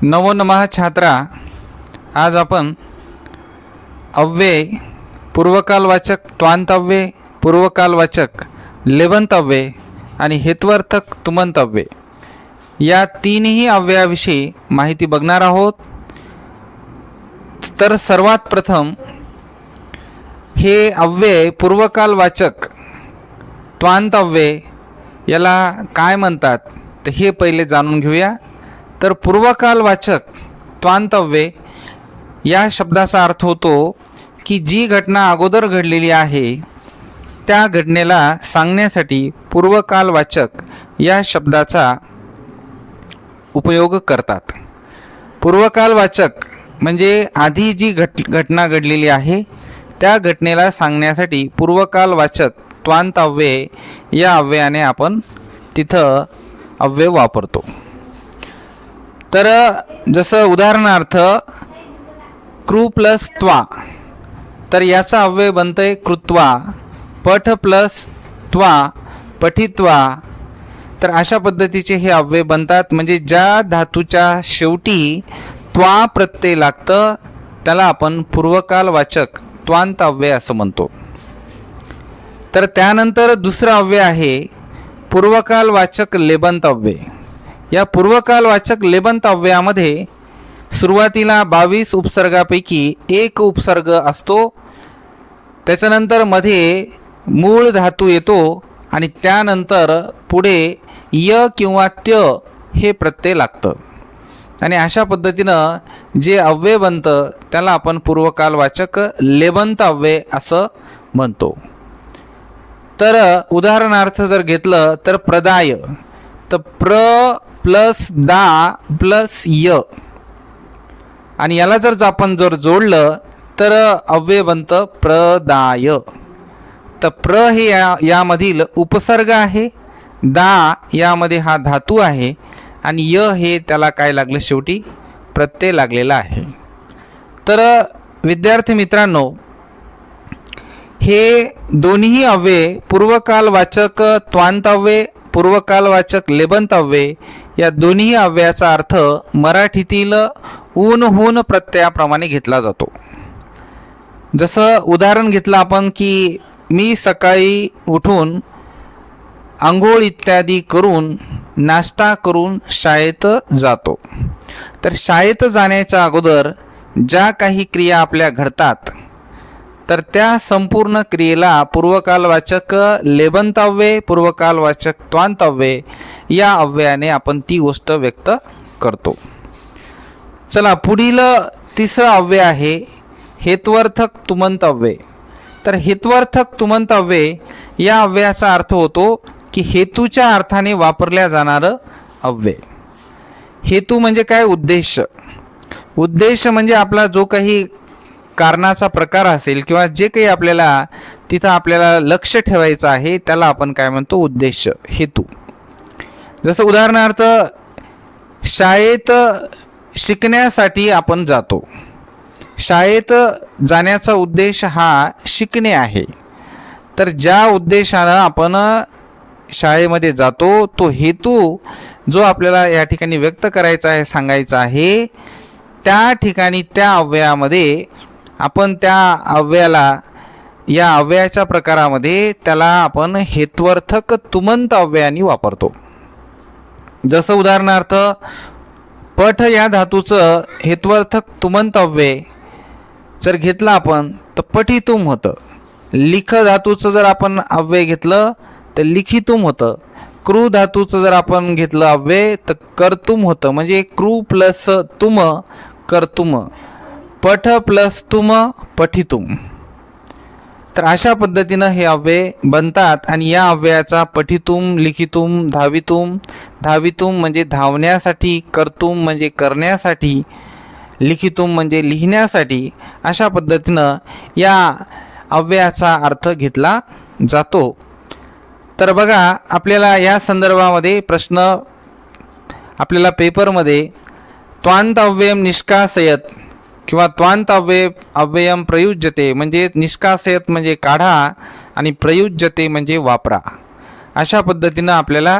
नमो नमः छात्रा, आज आपण अव्यय, पूर्वकालवाचक त्वांतव्ये, पूर्वकालवाचक लेबंतव्ये आणि हेत्वर्थक तुमंतव्ये या तीनही अव्ययाविषयी माहिती बघणार आहोत। तर सर्वात प्रथम हे अव्यय पूर्वकालवाचक त्वांतव्ये याला काय म्हणतात ते हे पहिले जाणून घेऊया। तर पूर्वकालवाचक त्वांतव्ये या शब्दाचा अर्थ होतो की जी घटना अगोदर घडलेली आहे त्या घटनेला सांगण्यासाठी पूर्वकालवाचक या शब्दाचा उपयोग करतात। पूर्वकालवाचक म्हणजे आधी जी घटना घडलेली आहे त्या घटनेला सांगण्यासाठी पूर्वकालवाचक त्वांतव्ये या अव्ययाने आपण तिथं अव्यय वापरतो। तर जसं उदाहरणार्थ कृ प्लस त्वा, तर याचा अव्यय बनतंय कृत्वा। पठ प्लस त्वा, पठित्वा। तर अशा पद्धतीचे हे अव्यय बनतात। म्हणजे ज्या धातूच्या शेवटी त्वा प्रत्यय लागतं त्याला आपण पूर्वकालवाचक त्वांतव्ये असं म्हणतो। तर त्यानंतर दुसरं अव्यय आहे पूर्वकालवाचक लेबंतव्ये। या पूर्वकालवाचक लेबंतव्यामध्ये सुरुवातीला 22 उपसर्गापैकी एक उपसर्ग असतो, त्याच्यानंतर मध्ये मूळ धातू येतो आणि त्यानंतर पुढे य किंवा त्य हे प्रत्यय लागतं आणि अशा पद्धतीनं जे अव्यय बनतं त्याला आपण पूर्वकालवाचक लेबंतव्ये असं म्हणतो। तर उदाहरणार्थ जर घेतलं तर प्रदाय, तर प्र प्लस दा प्लस य आणि याला जर आपण जोडलं तर अव्यय बनतं प्रदाय। तर प्र हे यामधील उपसर्ग आहे, दा यामध्ये हा धातू आहे आणि य हे त्याला काय लागलं शेवटी प्रत्यय लागलेला आहे। तर विद्यार्थी मित्रांनो, हे दोन्ही अव्यय पूर्वकालवाचक त्वांतव्ये, पूर्वकालवाचक लेबंतव्ये या दोन्ही अव्ययाचा अर्थ मराठीतील ऊन हून प्रत्ययाप्रमाणे घेतला जातो। जसं उदाहरण घेतलं आपण की मी सकाळी उठून आंघोळ इत्यादी करून नाश्ता करून शाळेत जातो। तर शाळेत जाण्याच्या अगोदर ज्या काही क्रिया आपल्या घडतात तर त्या संपूर्ण क्रियेला पूर्वकालवाचक लेबंतव्ये, पूर्वकालवाचक त्वांतव्ये या अव्ययाने आपण ती गोष्ट व्यक्त करतो। चला, पुढील तिसरं अव्यय आहे हेत्वर्थक तुमंतव्ये। तर हेत्वर्थक तुमंतव्ये या अव्ययाचा अर्थ होतो की हेतूच्या अर्थाने वापरल्या जाणारं अव्यय। हेतू म्हणजे काय? उद्देश। उद्देश म्हणजे आपला जो काही कारणाचा प्रकार असेल किंवा जे काही आपल्याला तिथं लक्ष ठेवायचं आहे त्याला आपण काय म्हणतो? उद्देश, हेतू। जसं उदाहरणार्थ शाळेत शिकण्यासाठी आपण जातो। शाळेत जाण्याचा उद्देश हा शिकणे आहे। तर ज्या उद्देशानं आपण शाळेमध्ये जातो तो हेतू जो आपल्याला या ठिकाणी व्यक्त करायचा आहे, सांगायचा आहे, त्या ठिकाणी त्या अव्ययामध्ये आपण त्या अव्ययाला या अव्ययाच्या प्रकारामध्ये त्याला आपण हेत्वर्थक तुमंत अव्ययाने वापरतो। जसं उदाहरणार्थ पठ या धातूचं हेत्वर्थक तुमंत अव्यय जर घेतलं आपण तर पठितुम होतं। लिख धातूचं जर आपण अव्यय घेतलं तर लिखितुम होतं। कृ धातूचं जर आपण घेतलं अव्यय तर कर्तुम होतं। म्हणजे कृ प्लस तुम कर्तुम, पठ प्लस तुम पठितुम। तर अशा पद्धतीनं हे अव्यय बनतात आणि या अव्ययाचा पठितुम, लिखितुम, धावितुम, धावितुम म्हणजे धावण्यासाठी, कर्तुम म्हणजे करण्यासाठी, लिखितुम म्हणजे लिहिण्यासाठी, अशा पद्धतीनं या अव्ययाचा अर्थ घेतला जातो। तर बघा, आपल्याला या संदर्भामध्ये प्रश्न आपल्याला पेपरमध्ये त्वांतव्यम निष्कासयत किंवा त्वांतव्ये अव्ययम प्रयुज्यते म्हणजे निष्कासयत म्हणजे काढा आणि प्रयुज्यते म्हणजे वापरा, अशा पद्धतीनं आपल्याला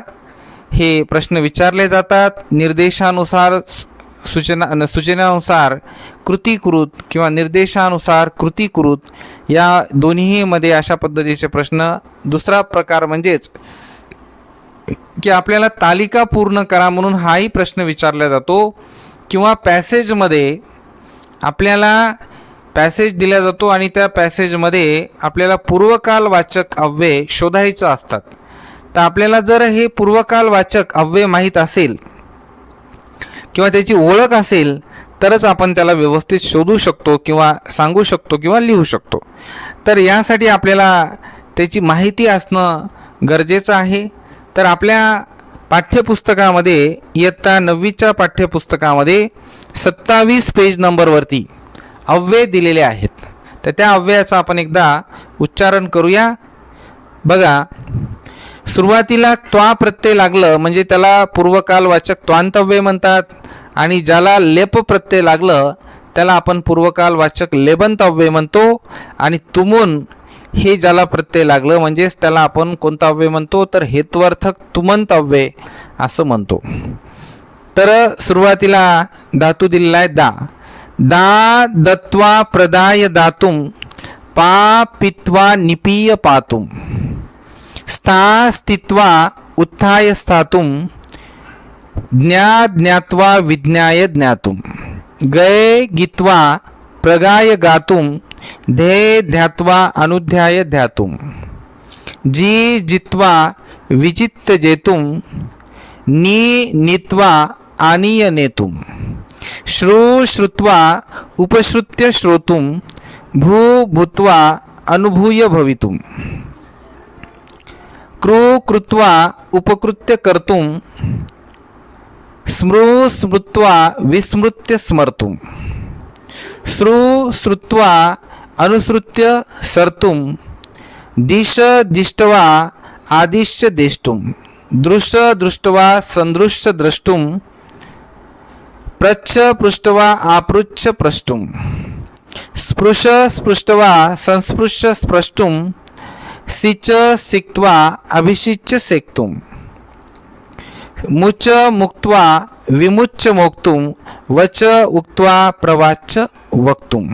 हे प्रश्न विचारले जातात। निर्देशानुसार सूचनेनुसार कृतीकृत किंवा निर्देशानुसार कृतीकृत या दोन्हीमध्ये अशा पद्धतीचे प्रश्न. दुसरा प्रकार म्हणजेच की आपल्याला तालिका पूर्ण करा म्हणून हाही प्रश्न विचारला जातो, किंवा पॅसेजमध्ये आपल्याला पॅसेज दिला जातो आणि त्या पॅसेजमध्ये आपल्याला पूर्वकालवाचक अव्यय शोधायचं असतात. तर आपल्याला जर हे पूर्वकालवाचक अव्यय माहीत असेल किंवा त्याची ओळख असेल तरच आपण त्याला व्यवस्थित शोधू शकतो किंवा सांगू शकतो किंवा लिहू शकतो. तर यासाठी आपल्याला त्याची माहिती असणं गरजेचं आहे. तर आपल्या पाठ्यपुस्तकामध्ये इयत्ता 9वीच्या पाठ्यपुस्तकामध्ये 27 पेज नंबरवरती अव्यय दिलेले आहेत. तर त्या अव्ययाचं आपण एकदा उच्चारण करूया. बघा, सुरुवातीला त्वा प्रत्यय लागलं म्हणजे त्याला पूर्वकालवाचक त्वांतव्यय म्हणतात, आणि ज्याला लेप प्रत्यय लागलं त्याला आपण पूर्वकालवाचक लेबंतव्यय म्हणतो, आणि तुमून हे ज्याला प्रत्यय लागलं म्हणजेच त्याला आपण कोणता अव्यय म्हणतो तर हेत्वर्थक तुमंतव्यय असं म्हणतो. तर सुरुवातीला धातू दिलेला आहे दा. दा दत्वा प्रदाय दातुम पा पित्वा निपीय पातुम स्था स्थित्वा उत्थाय स्थातुम ज्ञा ज्ञात्वा विज्ञाय ज्ञातुम गये गीत्वा प्रगाय गातुम ध्येय ध्यात्वा अनुध्याय ध्यातुम जी जित्वा विचित्त जेतुम नी नीत्वा आनीय नेतुम श्रू श्रुत्वा उपश्रुत्य श्रोतुम भू भूत्वा अनुभूय भवितुम कृ कृत्वा उपकृत्य कर्तुम स्मृ स्मृत्वा विस्मृत्य स्मर्तुम श्रू श्रुत्वा अनुसृत्य सर्तुम दिश दिष्ट्वा आदिश्य देष्टुम दृश दृष्ट्वा संदृश्य द्रष्टुम प्रच्छ पृष्टवा आपृच्छ प्रष्टुम स्पृश स्पृष्टवा संस्पृश्य स्पृष्टुम सिच सिक्त्वा अभिषिच्य सेक्तुम मुच मुक्त्वा विमुच्य मोक्तुम वच उक्त्वा प्रवाच्य वक्तुम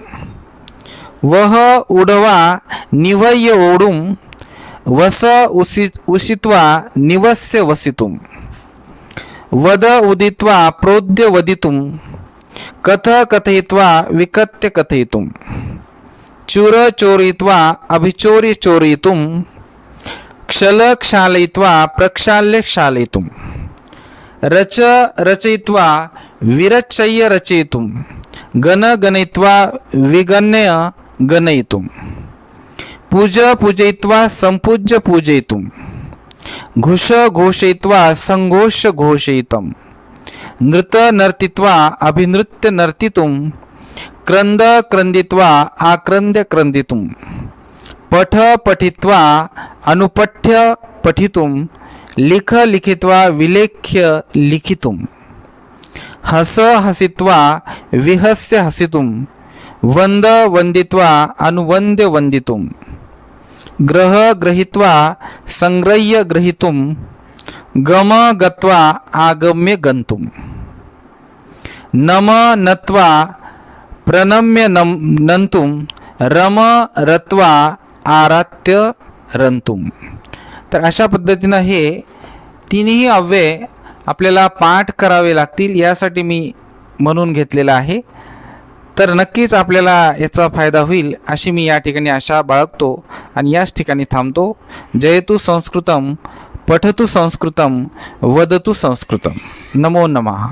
वह उडवा निवय्य ओडुम वस उषित्वा निवस्य वसितुम वद उदित्वा प्रोद्य वदितुम कथ कथयित्वा विकत्य कथयितुम चूर चोरयित्वा अभिचोर्य चोरयितुम क्षल क्षालयित्वा प्रक्षाल्य क्षालयितुम रच रचयित्वा विरचय्य रचयितुम गण गणयित्वा विगण्य गणयितुम पूज पूजयित्वा संपूज्य पूजयितुम घुष घोषयित्वा संघोष घोषयितुम नृत नर्तित्वा अभिनृत्य नर्तितुम क्रंद क्रंदित्वा आक्रंद्य क्रंदितुम पठ पठित्वा अनुपठ्य पठितुम लिख लिखित्वा विलेख्य लिखितुम हस हसित्वा विहस्य हसितुम वंद वंदित्वा अनुवंद्य वंदितुम ग्रह ग्रहित्वा संग्रह्य ग्रहितुम गम गत्वा आगम्य गंतुम नम नत्वा प्रणम्य नंतुम रम रत्वा आरात्य रंतुम. तर अशा पद्धतीनं हे तिन्ही अव्यय आपल्याला पाठ करावे लागतील, यासाठी मी म्हणून घेतलेलं आहे. तर नक्कीच आपल्याला याचा फायदा होईल अशी मी या ठिकाणी आशा बाळगतो आणि याच ठिकाणी थांबतो. जयतु संस्कृतम, पठतु संस्कृतम, वदतु संस्कृतम. नमो नमः.